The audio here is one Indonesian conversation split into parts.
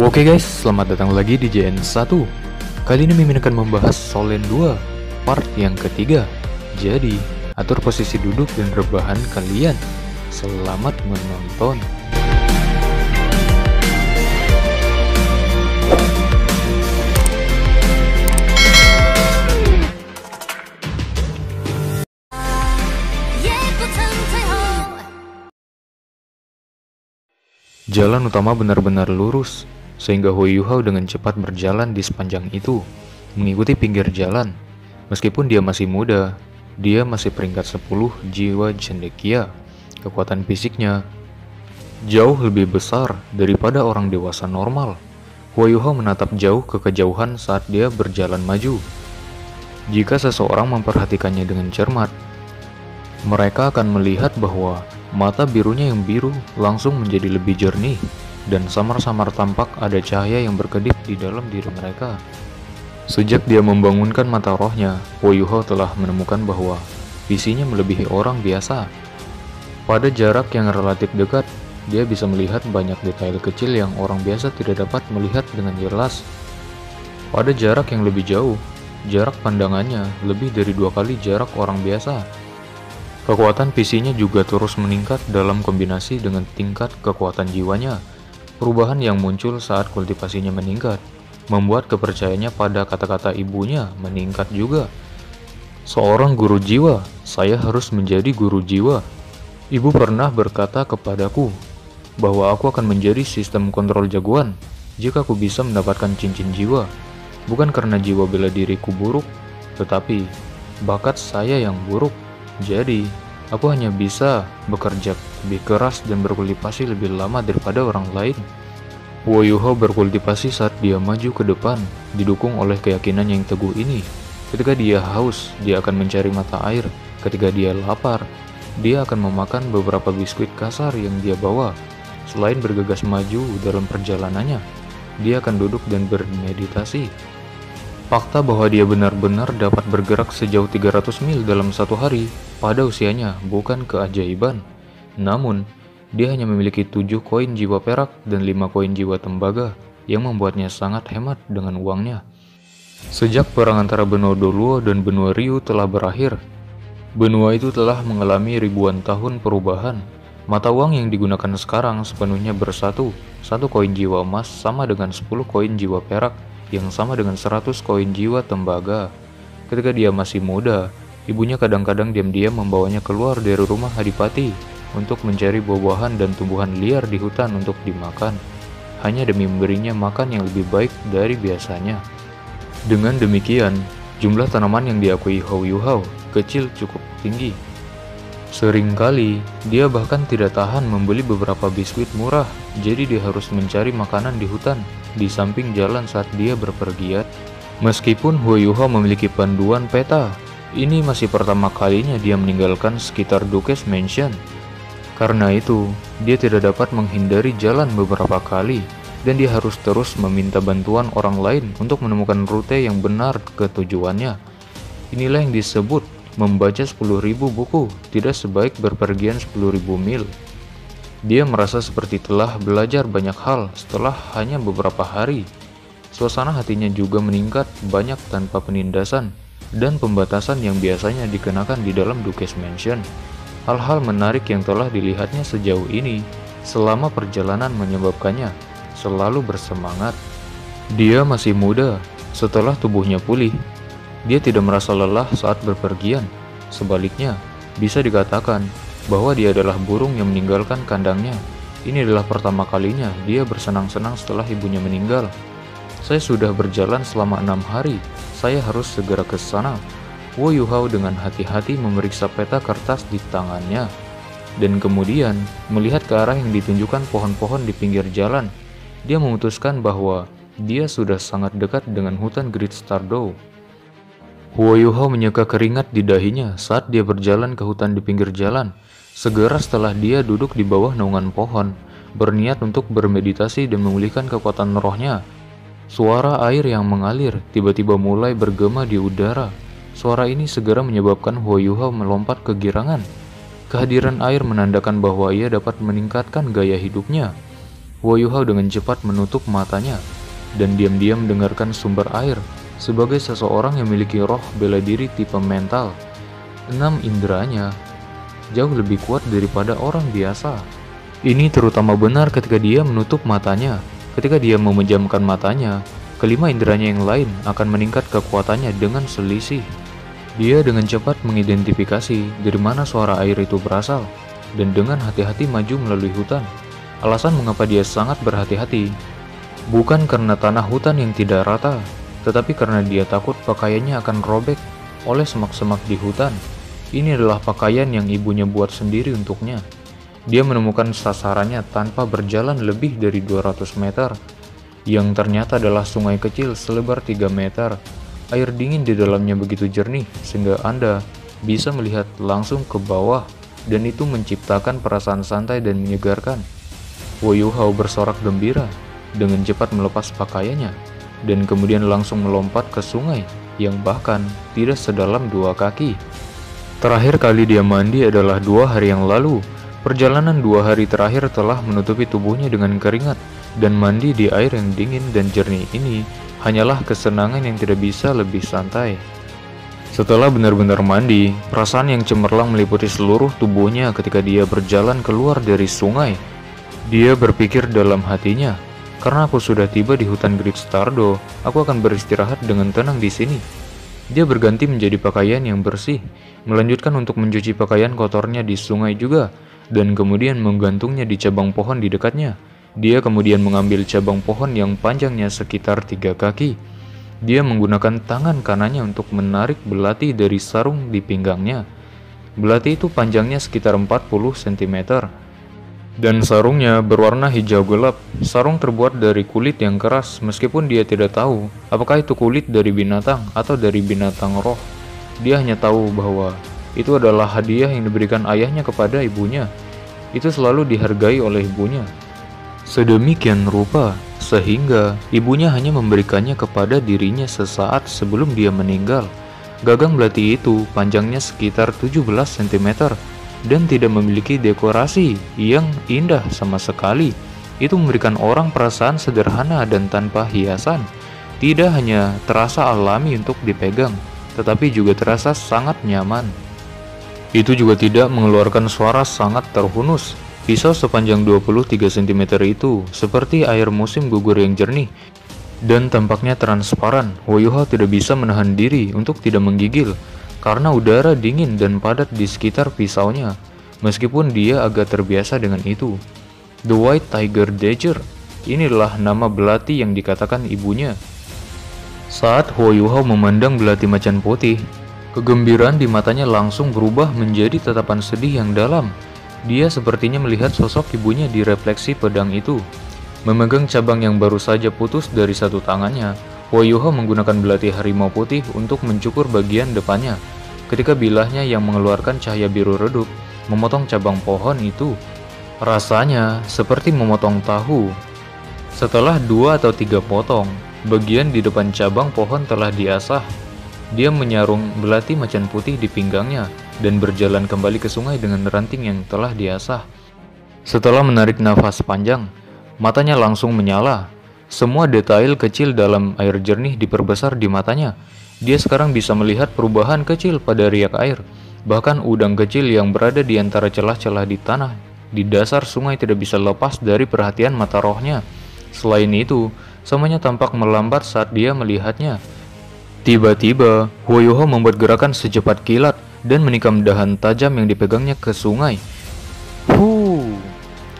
Oke guys, selamat datang lagi di JN1. Kali ini Mimin akan membahas Solen 2, part yang ketiga. Jadi, atur posisi duduk dan rebahan kalian. Selamat menonton. Jalan utama benar-benar lurus, sehingga Hu Yuhao dengan cepat berjalan di sepanjang itu, mengikuti pinggir jalan. Meskipun dia masih muda, dia masih peringkat 10 jiwa cendekia. Kekuatan fisiknya jauh lebih besar daripada orang dewasa normal. Hu Yuhao menatap jauh ke kejauhan saat dia berjalan maju. Jika seseorang memperhatikannya dengan cermat, mereka akan melihat bahwa mata birunya yang biru langsung menjadi lebih jernih, dan samar-samar tampak ada cahaya yang berkedip di dalam diri mereka. Sejak dia membangunkan mata rohnya, Hu Yuhao telah menemukan bahwa visinya melebihi orang biasa. Pada jarak yang relatif dekat, dia bisa melihat banyak detail kecil yang orang biasa tidak dapat melihat dengan jelas. Pada jarak yang lebih jauh, jarak pandangannya lebih dari 2 kali jarak orang biasa. Kekuatan visinya juga terus meningkat dalam kombinasi dengan tingkat kekuatan jiwanya. Perubahan yang muncul saat kultivasinya meningkat membuat kepercayaannya pada kata-kata ibunya meningkat juga. Seorang guru jiwa, saya harus menjadi guru jiwa. Ibu pernah berkata kepadaku bahwa aku akan menjadi sistem kontrol jagoan jika aku bisa mendapatkan cincin jiwa. Bukan karena jiwa bela diriku buruk, tetapi bakat saya yang buruk. Jadi, aku hanya bisa bekerja lebih keras dan berkultivasi lebih lama daripada orang lain. Hu Yuhao berkultivasi saat dia maju ke depan, didukung oleh keyakinan yang teguh ini. Ketika dia haus, dia akan mencari mata air. Ketika dia lapar, dia akan memakan beberapa biskuit kasar yang dia bawa. Selain bergegas maju dalam perjalanannya, dia akan duduk dan bermeditasi. Fakta bahwa dia benar-benar dapat bergerak sejauh 300 mil dalam satu hari pada usianya bukan keajaiban. Namun, dia hanya memiliki 7 koin jiwa perak dan 5 koin jiwa tembaga yang membuatnya sangat hemat dengan uangnya. Sejak perang antara benua Doluo dan benua Ryu telah berakhir, benua itu telah mengalami ribuan tahun perubahan. Mata uang yang digunakan sekarang sepenuhnya bersatu. 1 koin jiwa emas sama dengan 10 koin jiwa perak yang sama dengan 100 koin jiwa tembaga. Ketika dia masih muda, ibunya kadang-kadang diam-diam membawanya keluar dari rumah adipati untuk mencari buah-buahan dan tumbuhan liar di hutan untuk dimakan, hanya demi memberinya makan yang lebih baik dari biasanya. Dengan demikian, jumlah tanaman yang diakui Hu Yuhao kecil cukup tinggi. Seringkali, dia bahkan tidak tahan membeli beberapa biskuit murah, jadi dia harus mencari makanan di hutan, di samping jalan saat dia berpergian. Meskipun Hu Yuhao memiliki panduan peta, ini masih pertama kalinya dia meninggalkan sekitar Duke's Mansion. Karena itu, dia tidak dapat menghindari jalan beberapa kali, dan dia harus terus meminta bantuan orang lain untuk menemukan rute yang benar ke tujuannya. Inilah yang disebut membaca 10.000 buku tidak sebaik berpergian 10.000 mil. Dia merasa seperti telah belajar banyak hal setelah hanya beberapa hari. Suasana hatinya juga meningkat banyak tanpa penindasan dan pembatasan yang biasanya dikenakan di dalam Duke's Mansion. Hal-hal menarik yang telah dilihatnya sejauh ini selama perjalanan menyebabkannya selalu bersemangat. Dia masih muda setelah tubuhnya pulih. Dia tidak merasa lelah saat berpergian. Sebaliknya, bisa dikatakan bahwa dia adalah burung yang meninggalkan kandangnya. Ini adalah pertama kalinya dia bersenang-senang setelah ibunya meninggal. Saya sudah berjalan selama 6 hari. Saya harus segera ke sana. Hu Yuhao dengan hati-hati memeriksa peta kertas di tangannya, dan kemudian melihat ke arah yang ditunjukkan pohon-pohon di pinggir jalan. Dia memutuskan bahwa dia sudah sangat dekat dengan hutan Great Stardow. Hu Yuhao menyeka keringat di dahinya saat dia berjalan ke hutan di pinggir jalan. Segera setelah dia duduk di bawah naungan pohon, berniat untuk bermeditasi dan memulihkan kekuatan rohnya. Suara air yang mengalir tiba-tiba mulai bergema di udara. Suara ini segera menyebabkan Hu Yuhao melompat kegirangan. Kehadiran air menandakan bahwa ia dapat meningkatkan gaya hidupnya. Huo Yuhao dengan cepat menutup matanya dan diam-diam dengarkan sumber air. Sebagai seseorang yang memiliki roh bela diri tipe mental, 6 inderanya jauh lebih kuat daripada orang biasa. Ini terutama benar ketika dia menutup matanya. Ketika dia memejamkan matanya, kelima inderanya yang lain akan meningkat kekuatannya dengan selisih. Dia dengan cepat mengidentifikasi dari mana suara air itu berasal, dan dengan hati-hati maju melalui hutan. Alasan mengapa dia sangat berhati-hati, bukan karena tanah hutan yang tidak rata, tetapi karena dia takut pakaiannya akan robek oleh semak-semak di hutan. Ini adalah pakaian yang ibunya buat sendiri untuknya. Dia menemukan sasarannya tanpa berjalan lebih dari 200 meter, yang ternyata adalah sungai kecil selebar 3 meter. Air dingin di dalamnya begitu jernih sehingga Anda bisa melihat langsung ke bawah, dan itu menciptakan perasaan santai dan menyegarkan. Huo Yuhao bersorak gembira dengan cepat melepas pakaiannya dan kemudian langsung melompat ke sungai yang bahkan tidak sedalam 2 kaki. Terakhir kali dia mandi adalah 2 hari yang lalu. Perjalanan 2 hari terakhir telah menutupi tubuhnya dengan keringat, dan mandi di air yang dingin dan jernih ini hanyalah kesenangan yang tidak bisa lebih santai. Setelah benar-benar mandi, perasaan yang cemerlang meliputi seluruh tubuhnya ketika dia berjalan keluar dari sungai. Dia berpikir dalam hatinya, karena aku sudah tiba di hutan Great Stardo, aku akan beristirahat dengan tenang di sini. Dia berganti menjadi pakaian yang bersih, melanjutkan untuk mencuci pakaian kotornya di sungai juga, dan kemudian menggantungnya di cabang pohon di dekatnya. Dia kemudian mengambil cabang pohon yang panjangnya sekitar 3 kaki. Dia menggunakan tangan kanannya untuk menarik belati dari sarung di pinggangnya. Belati itu panjangnya sekitar 40 cm. Dan sarungnya berwarna hijau gelap. Sarung terbuat dari kulit yang keras, meskipun dia tidak tahu apakah itu kulit dari binatang atau dari binatang roh. Dia hanya tahu bahwa itu adalah hadiah yang diberikan ayahnya kepada ibunya. Itu selalu dihargai oleh ibunya. Sedemikian rupa, sehingga ibunya hanya memberikannya kepada dirinya sesaat sebelum dia meninggal. Gagang belati itu panjangnya sekitar 17 cm dan tidak memiliki dekorasi yang indah sama sekali. Itu memberikan orang perasaan sederhana dan tanpa hiasan. Tidak hanya terasa alami untuk dipegang, tetapi juga terasa sangat nyaman. Itu juga tidak mengeluarkan suara sangat terhunus. Pisau sepanjang 23 cm itu seperti air musim gugur yang jernih dan tampaknya transparan. Huo Yuhao tidak bisa menahan diri untuk tidak menggigil karena udara dingin dan padat di sekitar pisaunya, meskipun dia agak terbiasa dengan itu. The White Tiger Dagger, inilah nama belati yang dikatakan ibunya. Saat Huo Yuhao memandang belati macan putih, kegembiraan di matanya langsung berubah menjadi tatapan sedih yang dalam. Dia sepertinya melihat sosok ibunya di refleksi pedang itu. Memegang cabang yang baru saja putus dari satu tangannya, Huo Yuhao menggunakan belati harimau putih untuk mencukur bagian depannya. Ketika bilahnya yang mengeluarkan cahaya biru redup memotong cabang pohon itu, rasanya seperti memotong tahu. Setelah 2 atau 3 potong, bagian di depan cabang pohon telah diasah. Dia menyarung belati macan putih di pinggangnya dan berjalan kembali ke sungai dengan ranting yang telah diasah. Setelah menarik nafas panjang, matanya langsung menyala. Semua detail kecil dalam air jernih diperbesar di matanya. Dia sekarang bisa melihat perubahan kecil pada riak air. Bahkan udang kecil yang berada di antara celah-celah di tanah di dasar sungai tidak bisa lepas dari perhatian mata rohnya. Selain itu, semuanya tampak melambat saat dia melihatnya. Tiba-tiba, Huo Yuhao membuat gerakan secepat kilat dan menikam dahan tajam yang dipegangnya ke sungai.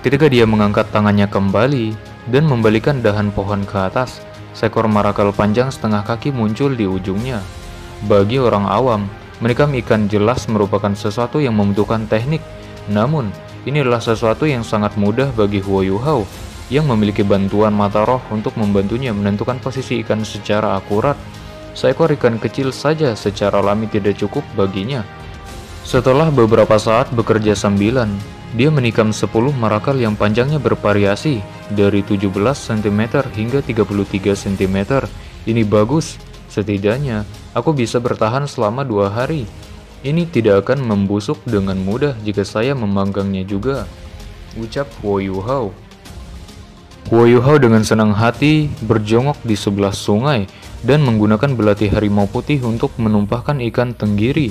Ketika dia mengangkat tangannya kembali dan membalikan dahan pohon ke atas, seekor marakal panjang setengah kaki muncul di ujungnya. Bagi orang awam, menikam ikan jelas merupakan sesuatu yang membutuhkan teknik. Namun, ini adalah sesuatu yang sangat mudah bagi Huo Yuhao yang memiliki bantuan mata roh untuk membantunya menentukan posisi ikan secara akurat. Seekor ikan kecil saja secara alami tidak cukup baginya. Setelah beberapa saat bekerja sambilan, dia menikam 10 marakal yang panjangnya bervariasi dari 17 cm hingga 33 cm. Ini bagus, setidaknya aku bisa bertahan selama 2 hari. Ini tidak akan membusuk dengan mudah jika saya memanggangnya juga, ucap Huo Yuhao. Huo Yuhao dengan senang hati berjongkok di sebelah sungai dan menggunakan belati harimau putih untuk menumpahkan ikan tenggiri.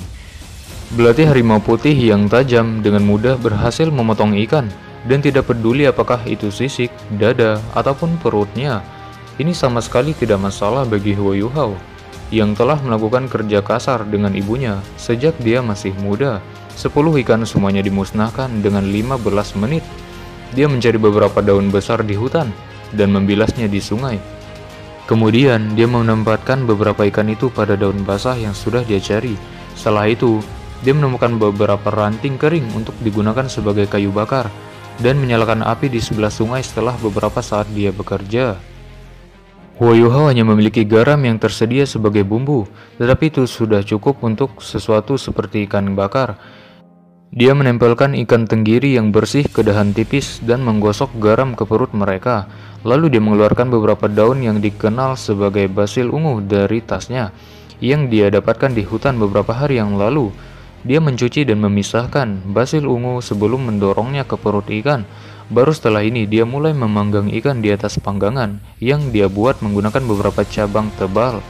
Belati harimau putih yang tajam dengan mudah berhasil memotong ikan dan tidak peduli apakah itu sisik, dada, ataupun perutnya. Ini sama sekali tidak masalah bagi Huo Yuhao yang telah melakukan kerja kasar dengan ibunya sejak dia masih muda. 10 ikan semuanya dimusnahkan dengan 15 menit. Dia mencari beberapa daun besar di hutan dan membilasnya di sungai. Kemudian dia menempatkan beberapa ikan itu pada daun basah yang sudah dia cari. Setelah itu, dia menemukan beberapa ranting kering untuk digunakan sebagai kayu bakar dan menyalakan api di sebelah sungai setelah beberapa saat dia bekerja. Huo Yuhao hanya memiliki garam yang tersedia sebagai bumbu, tetapi itu sudah cukup untuk sesuatu seperti ikan bakar. Dia menempelkan ikan tenggiri yang bersih ke dahan tipis dan menggosok garam ke perut mereka. Lalu dia mengeluarkan beberapa daun yang dikenal sebagai basil ungu dari tasnya yang dia dapatkan di hutan beberapa hari yang lalu. Dia mencuci dan memisahkan basil ungu sebelum mendorongnya ke perut ikan. Baru setelah ini dia mulai memanggang ikan di atas panggangan yang dia buat menggunakan beberapa cabang tebal.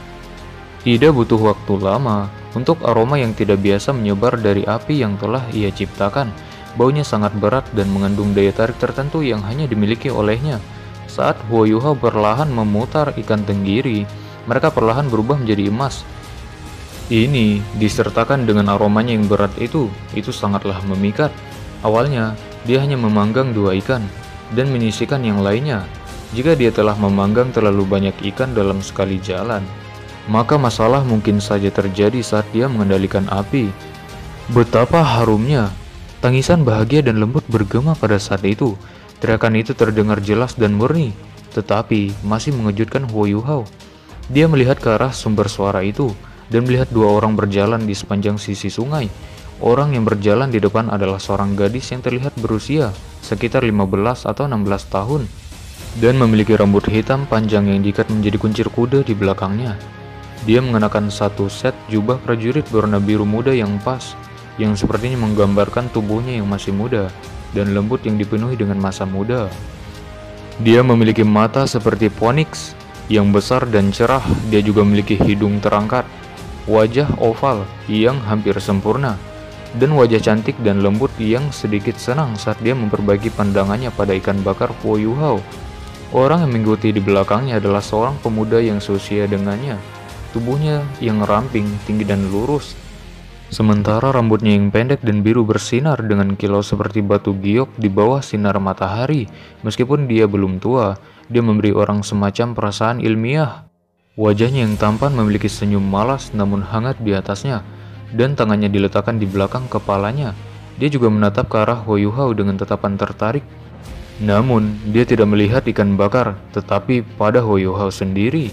Tidak butuh waktu lama untuk aroma yang tidak biasa menyebar dari api yang telah ia ciptakan. Baunya sangat berat dan mengandung daya tarik tertentu yang hanya dimiliki olehnya. Saat Huo Yuhao perlahan memutar ikan tenggiri, mereka perlahan berubah menjadi emas. Ini disertakan dengan aromanya yang berat itu sangatlah memikat. Awalnya, dia hanya memanggang 2 ikan dan menyisihkan yang lainnya. Jika dia telah memanggang terlalu banyak ikan dalam sekali jalan, maka masalah mungkin saja terjadi saat dia mengendalikan api. Betapa harumnya! Tangisan bahagia dan lembut bergema pada saat itu. Teriakan itu terdengar jelas dan murni, tetapi masih mengejutkan Huo Yuhao. Dia melihat ke arah sumber suara itu dan melihat 2 orang berjalan di sepanjang sisi sungai. Orang yang berjalan di depan adalah seorang gadis yang terlihat berusia sekitar 15 atau 16 tahun dan memiliki rambut hitam panjang yang diikat menjadi kuncir kuda di belakangnya. Dia mengenakan satu set jubah prajurit berwarna biru muda yang pas, yang sepertinya menggambarkan tubuhnya yang masih muda dan lembut yang dipenuhi dengan masa muda. Dia memiliki mata seperti Phoenix yang besar dan cerah. Dia juga memiliki hidung terangkat, wajah oval yang hampir sempurna, dan wajah cantik dan lembut yang sedikit senang saat dia memperbaiki pandangannya pada ikan bakar Huo Yuhao. Orang yang mengikuti di belakangnya adalah seorang pemuda yang seusia dengannya. Tubuhnya yang ramping, tinggi dan lurus, sementara rambutnya yang pendek dan biru bersinar dengan kilau seperti batu giok di bawah sinar matahari. Meskipun dia belum tua, dia memberi orang semacam perasaan ilmiah. Wajahnya yang tampan memiliki senyum malas namun hangat di atasnya, dan tangannya diletakkan di belakang kepalanya. Dia juga menatap ke arah Huo Yuhao dengan tatapan tertarik. Namun, dia tidak melihat ikan bakar, tetapi pada Huo Yuhao sendiri.